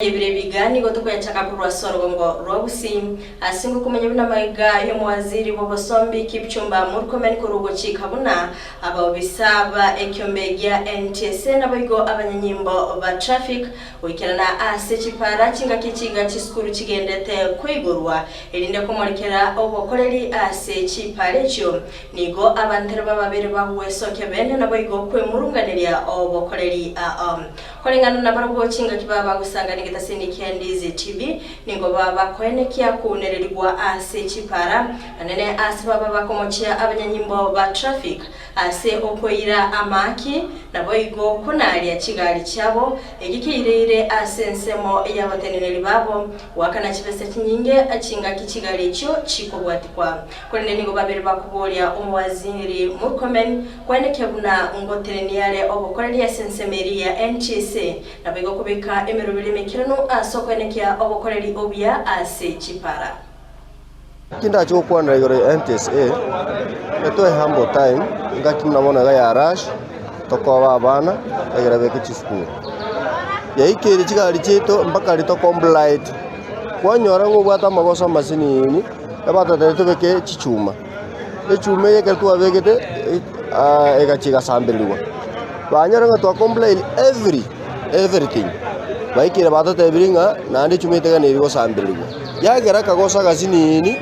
Ibire bigani gotuko yachakakurwa Sorogongo Robusi asingo kumenya bina maiga yo mwaziri bobosombi Kipchumba Murkomen kurugo chikabuna aba bisaba ekyombegia NTSA nabigo abanyanyimbo ba traffic wikirana asechipara kinga kichiga chiskuru kigendete kwigurwa elinde kumurikira obokoreri asechipalecho nigo abantera bababere bawesoke bene nabigo kwemurunganirya obokoreri kolengana nabarabo kinga kibaba gusanga Tasini Kendizi TV ningo baba kwenekia kunererigwa ase chipara anene ase baba bakomochia abanyanyimbo ba traffic ase okoira amaki naboigo kunalia chigali cyabo egikirire ase nsemo y'abateneneri babo wakana chipese kinyinge achinga kichigali cyo chikobwatikwa kolende ningo babere bakubolia umwaziri Murkomen kwenekia buna ngoteneniale obokoreri asensemeri ya NTSA naboigo kubika emerubiri kirano asokwenekia obokoreri obya ase chipara kinda chokwa na igore NTSA eto hambo time ngati mnamona ga ya rush toko abana egera beke chisku yaikiri chikali chito mpaka lito compliant kwanyora ngo bwata magoso masinini abata teto beke chichuma echuma yeke tu abegete egachiga sambeliwa banyora ngo to complain everything baikira bata tebiringa nandi chumetega nirigo sambeliwa yagera kagosa gasinini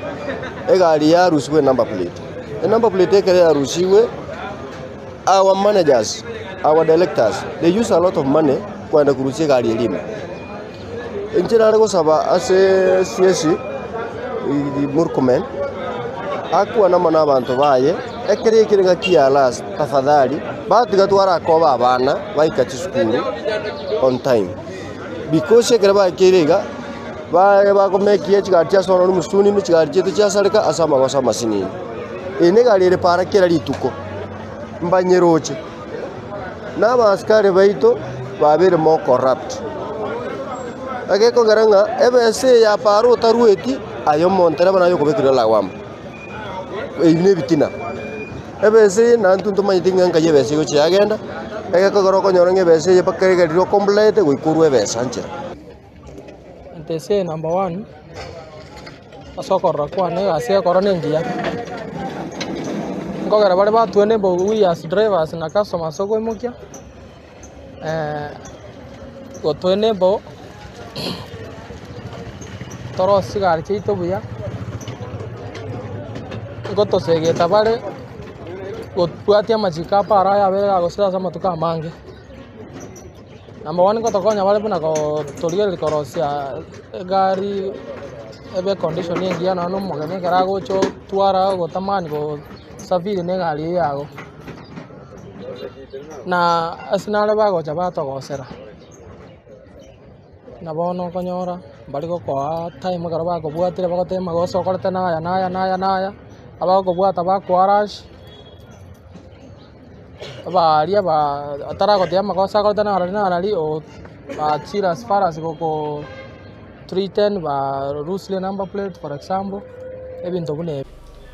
egari ya ruswe number plate the number plate ekere ya rusiwe our managers our directors they use a lot of money kwenda kurusia gari elimu enjira rego saba ase CS Murkomen akwa na mana abantu baye ekere kirenga kialas tafadhali batiga twara koba abana baikachi skuru on time because ekere ba kirega ba komekie chigatia sono musuni mu chigatie cyasarika asama gosa masinini ene galire para kera lituko mbanyeroche naba askare baito babere mo corrupt ageko garanga ebese ya paro tarueti ayo montera bana yo kubekira lawam ibine bitina ebese nantunto manyitinga ngaye bese yo cyagenda ageko goroko nyoronge bese ye bakare galiro complete goikurwe bese anchira NTSA number 1 asokorra kwane ase korone ngia ngogera bale batwene bo we as drivers na customers soko imokia gotwene bo toro sigari chito buya goto segeta bale gotwatia majika para ya bega gosira sama tuka mange number 1 ko tokonya bale buna ko toria likorosia gari ebe condition yengia na no mogene karago cho twara go tamani go safiri ne gari yago na asinale bago chaba to gosera na bono konyora bali go kwa time garaba go bwatire bago tema go sokorte naya abago go bwata ba kwarash abaria ba atarago te magosa ko tana ali o chira as far as go 310 ba Rusle number plate for example ebinto bune